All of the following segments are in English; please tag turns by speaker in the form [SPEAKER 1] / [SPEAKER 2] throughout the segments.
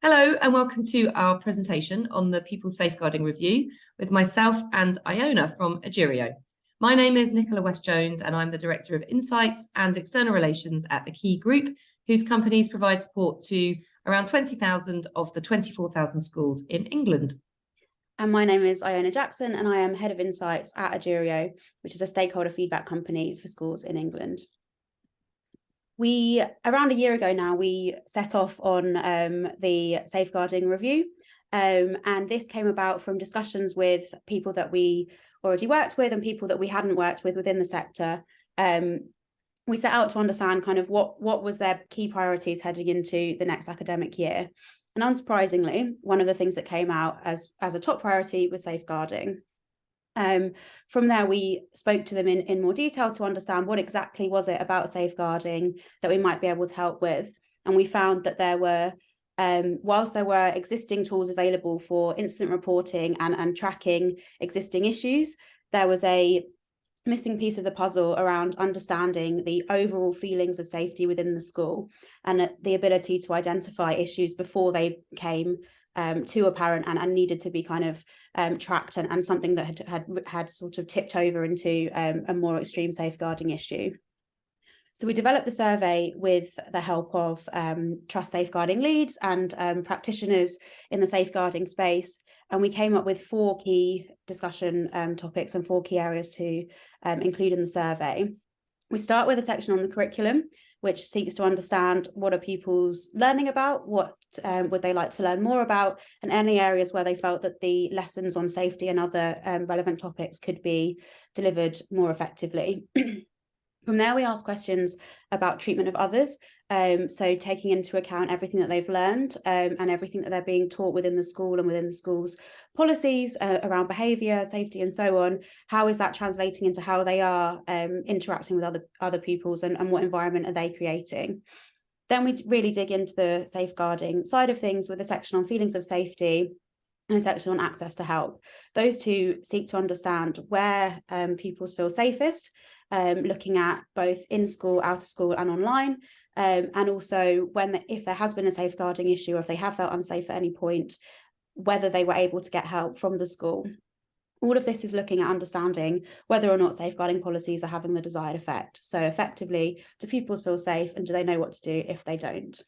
[SPEAKER 1] Hello and welcome to our presentation on the Pupil Safeguarding Review with myself and Iona from Agirio. My name is Nicola West-Jones and I'm the Director of Insights and External Relations at the Key Group, whose companies provide support to around 20,000 of the 24,000 schools in England.
[SPEAKER 2] And my name is Iona Jackson and I am Head of Insights at Agirio, which is a stakeholder feedback company for schools in England. Around a year ago now, we set off on the safeguarding review, and this came about from discussions with people that we already worked with and people that we hadn't worked with within the sector. We set out to understand kind of what was their key priorities heading into the next academic year. And unsurprisingly, one of the things that came out as a top priority was safeguarding. From there, we spoke to them in more detail to understand what exactly was it about safeguarding that we might be able to help with. And we found that there were, whilst there were existing tools available for incident reporting and tracking existing issues, there was a missing piece of the puzzle around understanding the overall feelings of safety within the school and the ability to identify issues before they came to a parent and needed to be kind of tracked and something that had sort of tipped over into a more extreme safeguarding issue. So we developed the survey with the help of trust safeguarding leads and practitioners in the safeguarding space, and we came up with 4 key discussion topics and 4 key areas to include in the survey. We start with a section on the curriculum, which seeks to understand what are pupils learning about, what would they like to learn more about, and any areas where they felt that the lessons on safety and other relevant topics could be delivered more effectively. From there, we ask questions about treatment of others, so taking into account everything that they've learned and everything that they're being taught within the school and within the school's policies around behaviour, safety and so on. How is that translating into how they are interacting with other pupils and what environment are they creating? Then we really dig into the safeguarding side of things with a section on feelings of safety and a section on access to help. Those two seek to understand where pupils feel safest, looking at both in school, out of school and online, and also if there has been a safeguarding issue or if they have felt unsafe at any point, whether they were able to get help from the school. All of this is looking at understanding whether or not safeguarding policies are having the desired effect. So effectively, do pupils feel safe and do they know what to do if they don't?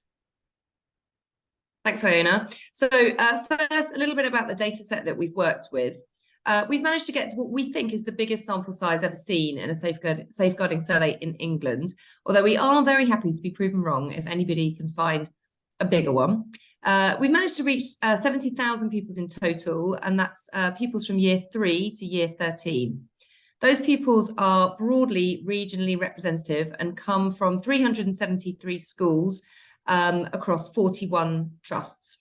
[SPEAKER 1] Thanks, Iona. So first, a little bit about the data set that we've worked with. We've managed to get to what we think is the biggest sample size ever seen in a safeguarding survey in England, although we are very happy to be proven wrong if anybody can find a bigger one. We've managed to reach 70,000 pupils in total, and that's pupils from year 3 to year 13. Those pupils are broadly regionally representative and come from 373 schools across 41 trusts.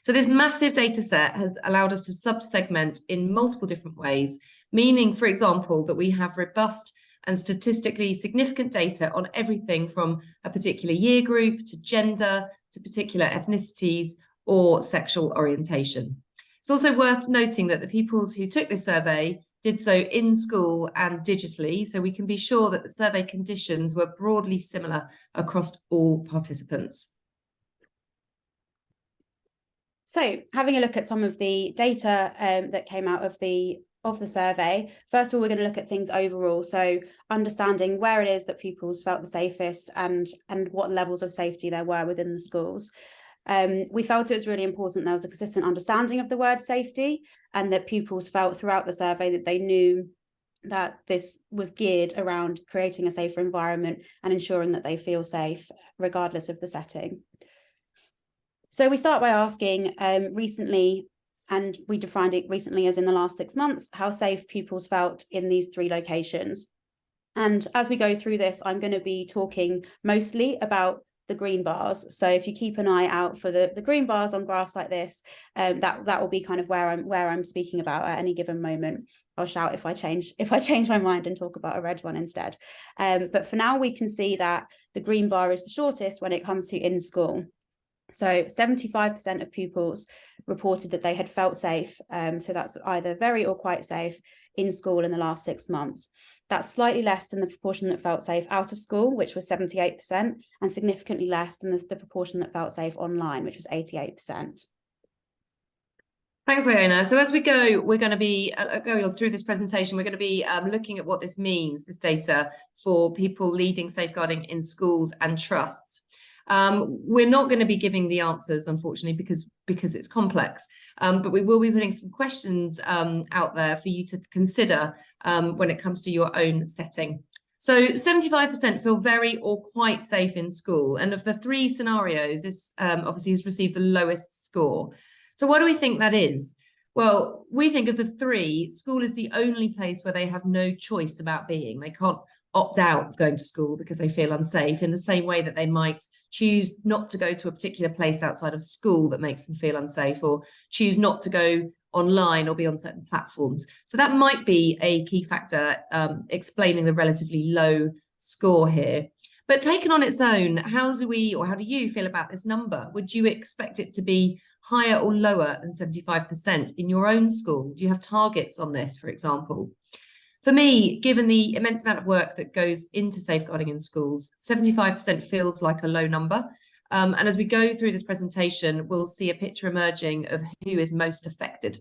[SPEAKER 1] So this massive data set has allowed us to sub-segment in multiple different ways, meaning, for example, that we have robust and statistically significant data on everything from a particular year group to gender to particular ethnicities or sexual orientation. It's also worth noting that the pupils who took this survey did so in school and digitally, so we can be sure that the survey conditions were broadly similar across all participants.
[SPEAKER 2] So having a look at some of the data that came out of the survey, first of all, we're going to look at things overall. So understanding where it is that pupils felt the safest and what levels of safety there were within the schools. We felt it was really important there was a consistent understanding of the word safety and that pupils felt throughout the survey that they knew that this was geared around creating a safer environment and ensuring that they feel safe regardless of the setting. So we start by asking recently, and we defined it recently as in the last 6 months, how safe pupils felt in these 3 locations. And as we go through this, I'm going to be talking mostly about the green bars. So if you keep an eye out for the green bars on graphs like this, that will be kind of where I'm speaking about at any given moment. I'll shout if I change my mind and talk about a red one instead. But for now, we can see that the green bar is the shortest when it comes to in school. So 75% of pupils reported that they had felt safe. So that's either very or quite safe in school in the last 6 months. That's slightly less than the proportion that felt safe out of school, which was 78%, and significantly less than the proportion that felt safe online, which was 88%.
[SPEAKER 1] Thanks, Iona. So as we go, we're going to be going through this presentation. We're going to be looking at what this means, this data, for people leading safeguarding in schools and trusts. We're not going to be giving the answers, unfortunately, because it's complex, but we will be putting some questions out there for you to consider when it comes to your own setting. So 75% feel very or quite safe in school. And of the 3 scenarios, this obviously has received the lowest score. So what do we think that is? Well, we think of the 3, school is the only place where they have no choice about being. They can't opt out of going to school because they feel unsafe, in the same way that they might choose not to go to a particular place outside of school that makes them feel unsafe, or choose not to go online or be on certain platforms. So that might be a key factor explaining the relatively low score here. But taken on its own, how do you feel about this number? Would you expect it to be higher or lower than 75% in your own school? Do you have targets on this, for example? For me, given the immense amount of work that goes into safeguarding in schools, 75% feels like a low number. And as we go through this presentation, we'll see a picture emerging of who is most affected.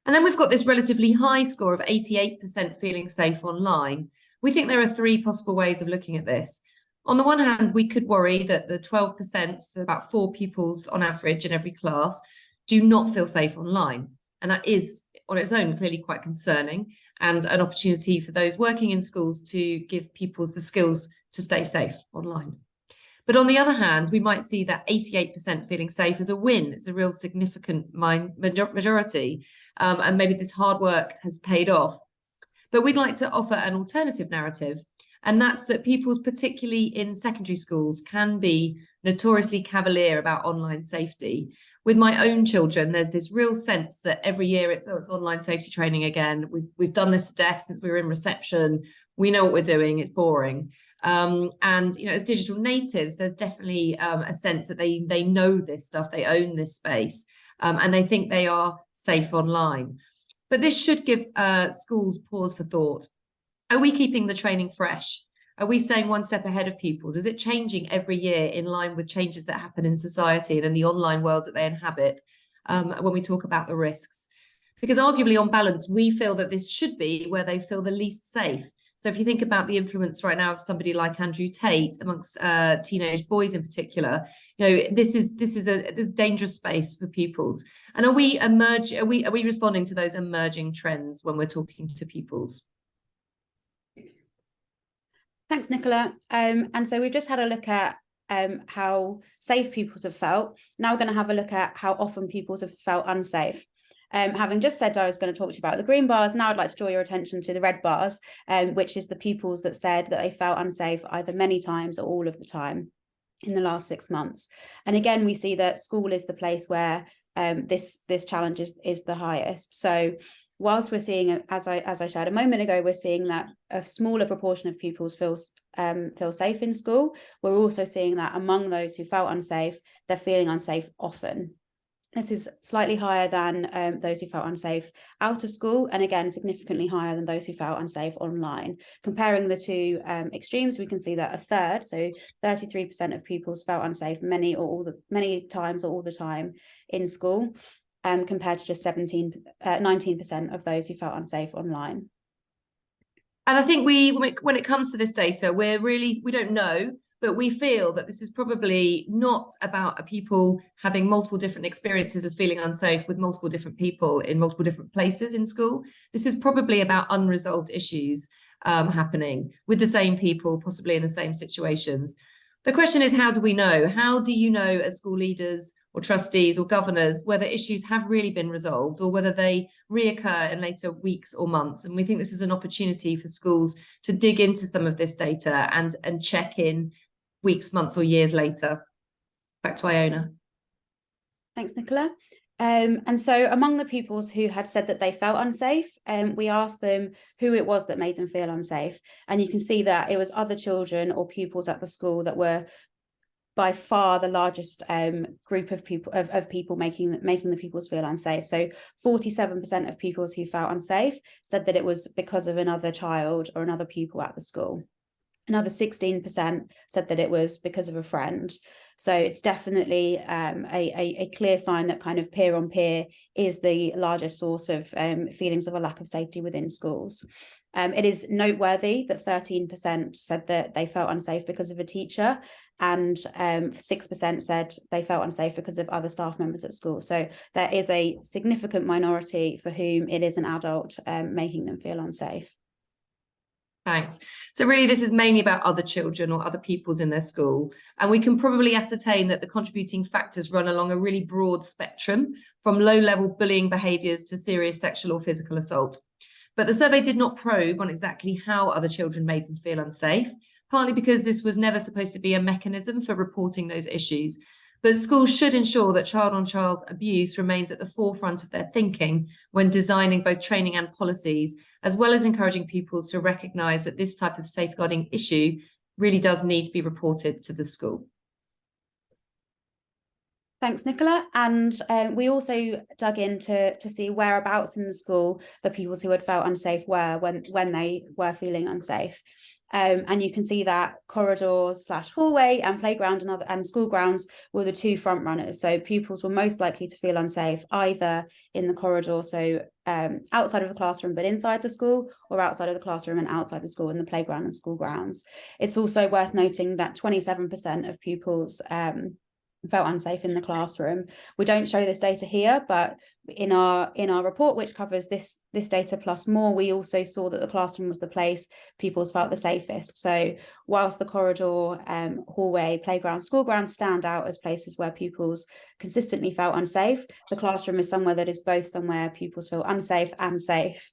[SPEAKER 1] And then we've got this relatively high score of 88% feeling safe online. We think there are 3 possible ways of looking at this. On the one hand, we could worry that the 12%, so about 4 pupils on average in every class, do not feel safe online. And that is, on its own, clearly quite concerning, and an opportunity for those working in schools to give pupils the skills to stay safe online. But on the other hand, we might see that 88% feeling safe as a win. It's a real significant majority, and maybe this hard work has paid off. But we'd like to offer an alternative narrative, and that's that pupils, particularly in secondary schools, can be notoriously cavalier about online safety. With my own children, there's this real sense that every year it's online safety training again. We've done this to death since we were in reception. We know what we're doing. It's boring. And as digital natives, there's definitely a sense that they know this stuff. They own this space, and they think they are safe online. But this should give schools pause for thought. Are we keeping the training fresh? Are we staying one step ahead of pupils? Is it changing every year in line with changes that happen in society and in the online worlds that they inhabit when we talk about the risks? Because arguably, on balance, we feel that this should be where they feel the least safe. So if you think about the influence right now of somebody like Andrew Tate amongst teenage boys in particular, this is a dangerous space for pupils. And are we responding to those emerging trends when we're talking to pupils?
[SPEAKER 2] Thanks, Nicola. And so we've just had a look at how safe pupils have felt. Now we're going to have a look at how often pupils have felt unsafe. Having just said I was going to talk to you about the green bars, now I'd like to draw your attention to the red bars, which is the pupils that said that they felt unsafe either many times or all of the time in the last 6 months. And again, we see that school is the place where this challenge is the highest. So whilst we're seeing, as I shared a moment ago, we're seeing that a smaller proportion of pupils feel safe in school, we're also seeing that among those who felt unsafe, they're feeling unsafe often. This is slightly higher than those who felt unsafe out of school, and again, significantly higher than those who felt unsafe online. Comparing the 2 extremes, we can see that a third, so 33% of pupils felt unsafe many times or all the time in school, compared to just 19% of those who felt unsafe online.
[SPEAKER 1] And I think when it comes to this data, we don't know, but we feel that this is probably not about people having multiple different experiences of feeling unsafe with multiple different people in multiple different places in school. This is probably about unresolved issues happening with the same people, possibly in the same situations. The question is, how do we know? How do you know, as school leaders or trustees or governors, whether issues have really been resolved or whether they reoccur in later weeks or months? And we think this is an opportunity for schools to dig into some of this data and check in weeks, months, or years later. Back to Iona.
[SPEAKER 2] Thanks, Nicola. And so among the pupils who had said that they felt unsafe, we asked them who it was that made them feel unsafe. And you can see that it was other children or pupils at the school that were by far the largest group of people making the pupils feel unsafe. So 47% of pupils who felt unsafe said that it was because of another child or another pupil at the school. Another 16% said that it was because of a friend. So it's definitely a clear sign that kind of peer on peer is the largest source of feelings of a lack of safety within schools. It is noteworthy that 13% said that they felt unsafe because of a teacher, and 6% said they felt unsafe because of other staff members at school. So there is a significant minority for whom it is an adult making them feel unsafe.
[SPEAKER 1] Thanks. So really, this is mainly about other children or other pupils in their school. And we can probably ascertain that the contributing factors run along a really broad spectrum, from low-level bullying behaviours to serious sexual or physical assault. But the survey did not probe on exactly how other children made them feel unsafe, partly because this was never supposed to be a mechanism for reporting those issues. But schools should ensure that child-on-child abuse remains at the forefront of their thinking when designing both training and policies, as well as encouraging pupils to recognise that this type of safeguarding issue really does need to be reported to the school.
[SPEAKER 2] Thanks, Nicola. And we also dug in to see whereabouts in the school the pupils who had felt unsafe were when they were feeling unsafe. And you can see that corridors / hallway and playground and school grounds were the two front runners. So pupils were most likely to feel unsafe either in the corridor, so outside of the classroom but inside the school, or outside of the classroom and outside the school in the playground and school grounds. It's also worth noting that 27% of pupils felt unsafe in the classroom. We don't show this data here, but in our report, which covers this data plus more, we also saw that the classroom was the place pupils felt the safest. So whilst the corridor, hallway, playground, school ground stand out as places where pupils consistently felt unsafe, the classroom is somewhere that is both somewhere pupils feel unsafe and safe.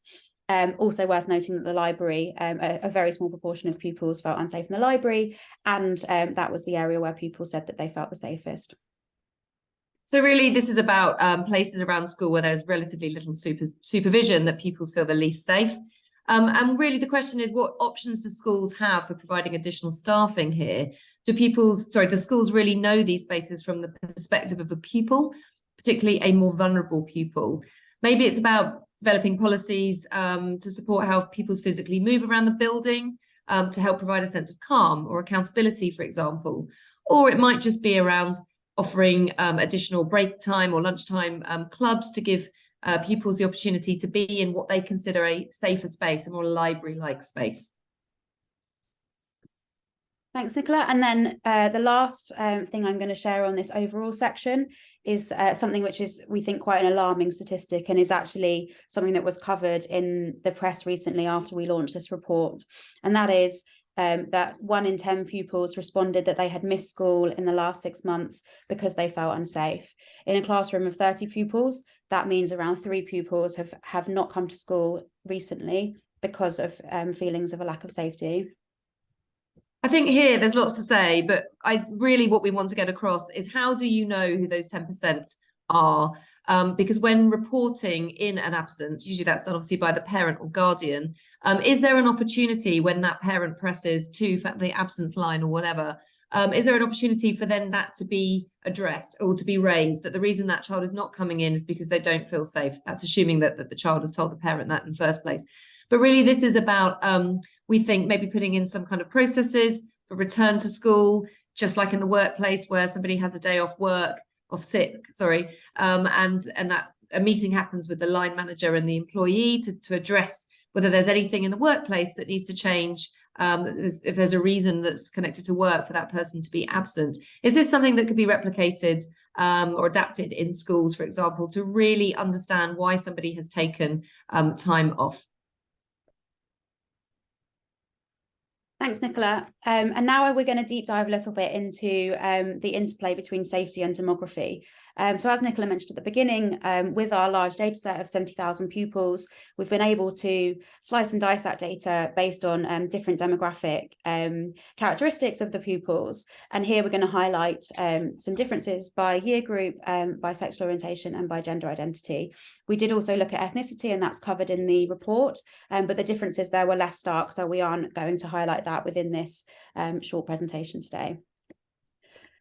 [SPEAKER 2] Also worth noting that the library, a very small proportion of pupils felt unsafe in the library, and that was the area where people said that they felt the safest.
[SPEAKER 1] So really, this is about places around school where there's relatively little supervision that pupils feel the least safe. And really the question is, what options do schools have for providing additional staffing here? Do schools really know these spaces from the perspective of a pupil, particularly a more vulnerable pupil? Maybe it's about developing policies to support how pupils physically move around the building, to help provide a sense of calm or accountability, for example. Or it might just be around offering additional break time or lunchtime clubs to give pupils the opportunity to be in what they consider a safer space, a more library-like space.
[SPEAKER 2] Thanks, Nicola. And then the last thing I'm going to share on this overall section is something which is, we think, quite an alarming statistic, and is actually something that was covered in the press recently after we launched this report. And that is that 1 in 10 pupils responded that they had missed school in the last 6 months because they felt unsafe. In a classroom of 30 pupils, that means around 3 pupils have not come to school recently because of feelings of a lack of safety.
[SPEAKER 1] I think here there's lots to say, but what we want to get across is, how do you know who those 10% are? Because when reporting in an absence, usually that's done obviously by the parent or guardian, is there an opportunity when that parent presses to the absence line or whatever, is there an opportunity for then that to be addressed or to be raised, that the reason that child is not coming in is because they don't feel safe? That's assuming that the child has told the parent that in the first place. But really, this is about, we think, maybe putting in some kind of processes for return to school, just like in the workplace where somebody has a day off sick, and that a meeting happens with the line manager and the employee to address whether there's anything in the workplace that needs to change, if there's a reason that's connected to work for that person to be absent. Is this something that could be replicated or adapted in schools, for example, to really understand why somebody has taken time off?
[SPEAKER 2] Thanks, Nicola. And now we're going to deep dive a little bit into the interplay between safety and demography. So as Nicola mentioned at the beginning, with our large data set of 70,000 pupils, we've been able to slice and dice that data based on different demographic characteristics of the pupils. And here we're going to highlight some differences by year group, by sexual orientation and by gender identity. We did also look at ethnicity, and that's covered in the report, but the differences there were less stark, so we aren't going to highlight that within this short presentation today.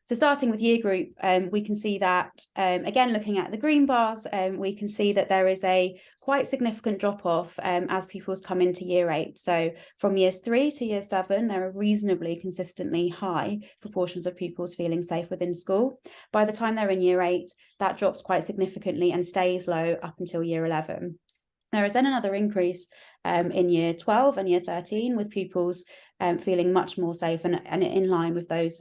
[SPEAKER 2] So starting with year group, we can see that, again, looking at the green bars, we can see that there is a quite significant drop-off as pupils come into year 8. So from years 3 to year 7, there are reasonably consistently high proportions of pupils feeling safe within school. By the time they're in year 8, that drops quite significantly and stays low up until year 11. There is then another increase in year 12 and year 13 with pupils feeling much more safe and in line with those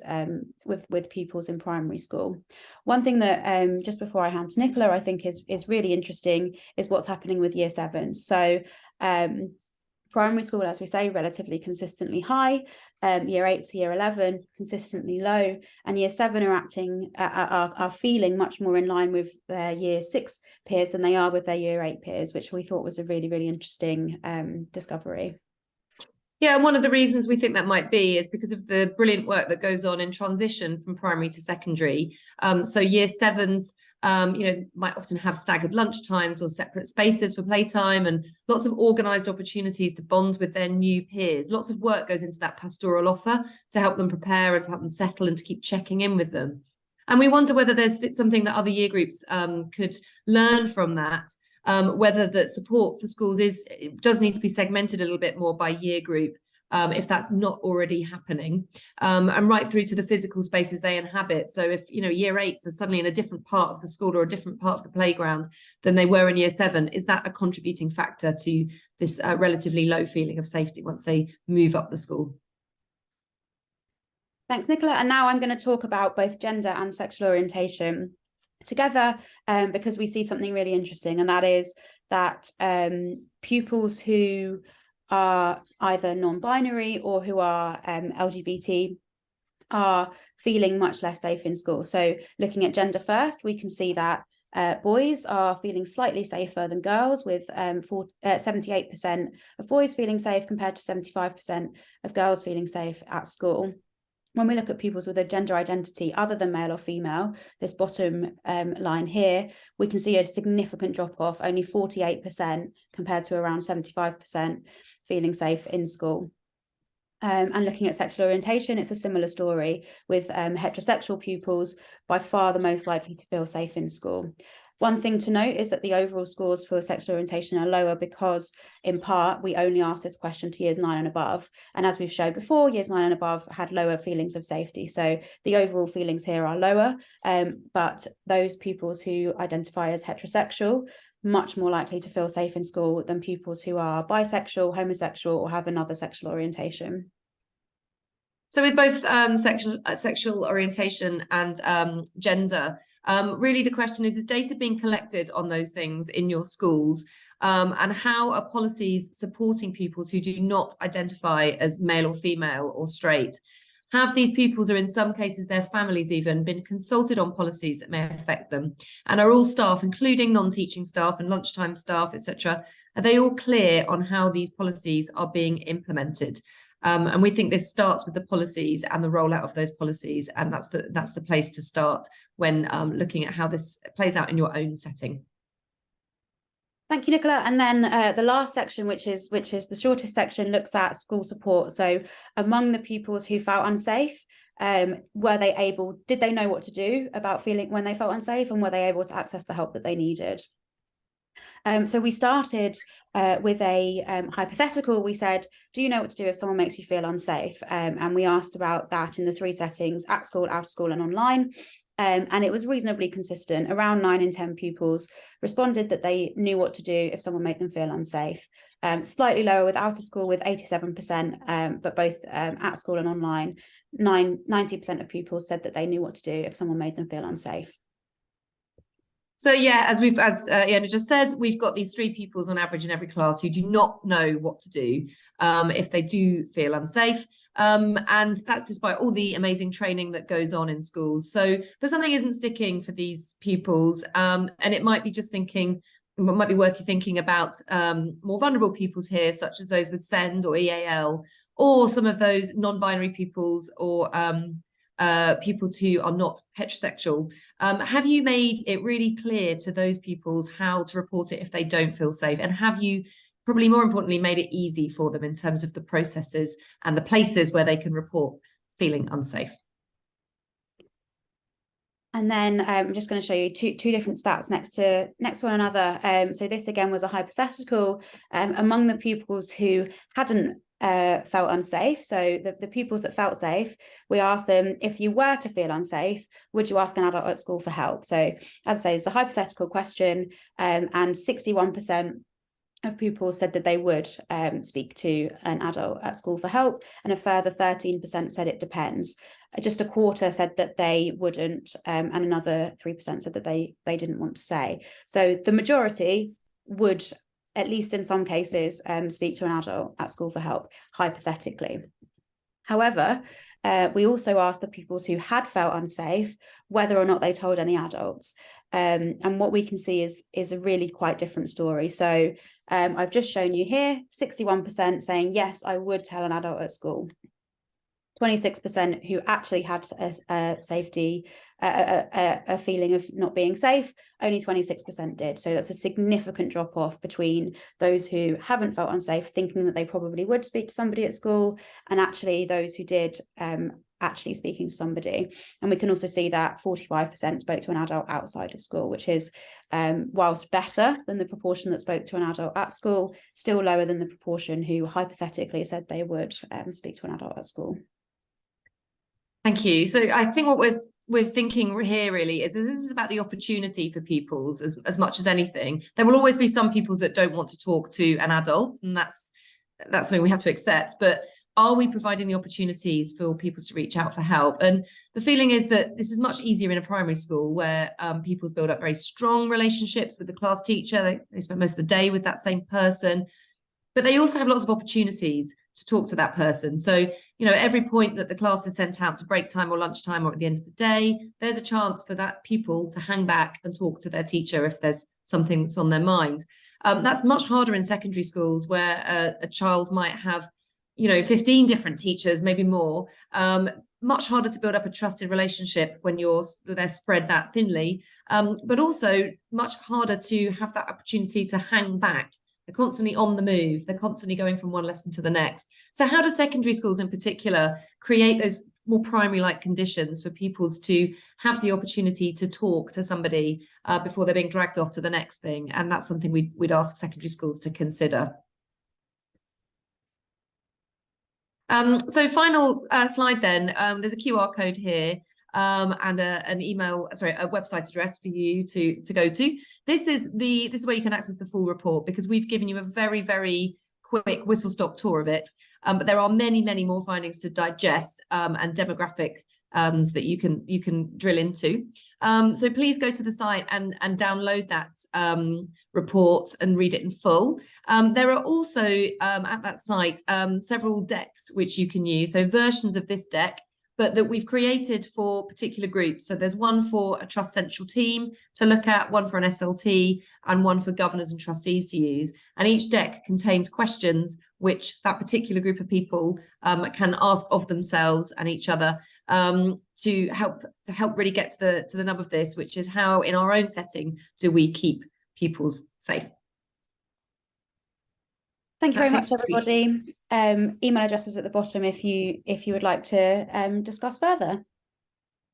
[SPEAKER 2] with pupils in primary school. One thing that just before I hand to Nicola, I think is really interesting is what's happening with year 7. So primary school, as we say, relatively consistently high, year 8 to year 11 consistently low, and year 7 are feeling much more in line with their year 6 peers than they are with their year 8 peers, which we thought was a really, really interesting discovery.
[SPEAKER 1] Yeah, and one of the reasons we think that might be is because of the brilliant work that goes on in transition from primary to secondary. So year 7s might often have staggered lunch times or separate spaces for playtime and lots of organised opportunities to bond with their new peers. Lots of work goes into that pastoral offer to help them prepare and to help them settle and to keep checking in with them. And we wonder whether there's something that other year groups could learn from that, whether that support for schools does need to be segmented a little bit more by year group, if that's not already happening, and right through to the physical spaces they inhabit. So if year 8s are suddenly in a different part of the school or a different part of the playground than they were in year 7, is that a contributing factor to this relatively low feeling of safety once they move up the school?
[SPEAKER 2] Thanks, Nicola. And now I'm going to talk about both gender and sexual orientation together, because we see something really interesting, and that is that pupils who are either non-binary or who are LGBT are feeling much less safe in school. So looking at gender first, we can see that boys are feeling slightly safer than girls, with 78% of boys feeling safe compared to 75% of girls feeling safe at school. When we look at pupils with a gender identity other than male or female, this bottom line here, we can see a significant drop off, only 48% compared to around 75% feeling safe in school. And looking at sexual orientation, it's a similar story, with heterosexual pupils by far the most likely to feel safe in school. One thing to note is that the overall scores for sexual orientation are lower because, in part, we only asked this question to years 9 and above. And as we've showed before, years 9 and above had lower feelings of safety. So the overall feelings here are lower, but those pupils who identify as heterosexual, much more likely to feel safe in school than pupils who are bisexual, homosexual, or have another sexual orientation.
[SPEAKER 1] So with both sexual orientation and gender, really the question is data being collected on those things in your schools? And how are policies supporting pupils who do not identify as male or female or straight? Have these pupils, or in some cases their families even, been consulted on policies that may affect them? And are all staff, including non-teaching staff and lunchtime staff, etc., are they all clear on how these policies are being implemented? And we think this starts with the policies and the rollout of those policies, and that's the place to start when looking at how this plays out in your own setting.
[SPEAKER 2] Thank you, Nicola. And then the last section, which is the shortest section, looks at school support. So among the pupils who felt unsafe, did they know what to do about feeling when they felt unsafe, and were they able to access the help that they needed? So we started with a hypothetical. We said, do you know what to do if someone makes you feel unsafe? And we asked about that in the 3 settings: at school, out of school, and online. And it was reasonably consistent. Around 9 in 10 pupils responded that they knew what to do if someone made them feel unsafe. Slightly lower with out of school, with 87%, but both at school and online, 90% of pupils said that they knew what to do if someone made them feel unsafe.
[SPEAKER 1] So yeah, as Iona just said, we've got these 3 pupils on average in every class who do not know what to do if they do feel unsafe. And that's despite all the amazing training that goes on in schools. But something isn't sticking for these pupils, and it might be might be worth you thinking about more vulnerable pupils here, such as those with SEND or EAL, or some of those non-binary pupils, or pupils who are not heterosexual. Have you made it really clear to those pupils how to report it if they don't feel safe? And have you, probably more importantly, made it easy for them in terms of the processes and the places where they can report feeling unsafe?
[SPEAKER 2] And then I'm just going to show you two different stats next to one another. So this again was a hypothetical among the pupils who hadn't felt unsafe. So the pupils that felt safe, we asked them, if you were to feel unsafe, would you ask an adult at school for help? So as I say, it's a hypothetical question, and 61% of pupils said that they would speak to an adult at school for help, and a further 13% said it depends. Just a quarter said that they wouldn't, and another 3% said that they didn't want to say. So the majority would, at least in some cases, speak to an adult at school for help, hypothetically. However, we also asked the pupils who had felt unsafe whether or not they told any adults. And what we can see is a really quite different story. So I've just shown you here, 61% saying, yes, I would tell an adult at school. 26% who actually had a safety, a feeling of not being safe, only 26% did. So that's a significant drop off between those who haven't felt unsafe, thinking that they probably would speak to somebody at school, and actually those who did actually speaking to somebody. And we can also see that 45% spoke to an adult outside of school, which is, whilst better than the proportion that spoke to an adult at school, still lower than the proportion who hypothetically said they would speak to an adult at school.
[SPEAKER 1] Thank you. So I think what we're thinking here really is this is about the opportunity for pupils as much as anything. There will always be some pupils that don't want to talk to an adult, and that's something we have to accept. But are we providing the opportunities for pupils to reach out for help? And the feeling is that this is much easier in a primary school where pupils build up very strong relationships with the class teacher. They spend most of the day with that same person. But they also have lots of opportunities to talk to that person. So, you know, every point that the class is sent out to break time or lunchtime or at the end of the day, there's a chance for that pupil to hang back and talk to their teacher if there's something that's on their mind. That's much harder in secondary schools where a child might have, you know, 15 different teachers, maybe more. Much harder to build up a trusted relationship when they're spread that thinly, but also much harder to have that opportunity to hang back. They're constantly on the move. They're constantly going from one lesson to the next. So how do secondary schools in particular create those more primary-like conditions for pupils to have the opportunity to talk to somebody before they're being dragged off to the next thing? And that's something we'd ask secondary schools to consider. So final slide then, there's a QR code here. And a website address for you to go to. This is where you can access the full report, because we've given you a very, very quick whistle-stop tour of it. But there are many, many more findings to digest and demographic that you can drill into. So please go to the site and download that report and read it in full. There are also at that site several decks which you can use, so versions of this deck, but that we've created for particular groups. So there's one for a Trust Central team to look at, one for an SLT, and one for governors and trustees to use. And each deck contains questions which that particular group of people can ask of themselves and each other to help really get to the nub of this, which is how in our own setting do we keep pupils safe.
[SPEAKER 2] Thank you very much, everybody. Email addresses at the bottom if you would like to discuss further.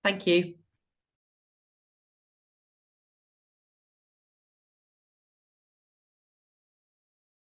[SPEAKER 1] Thank you.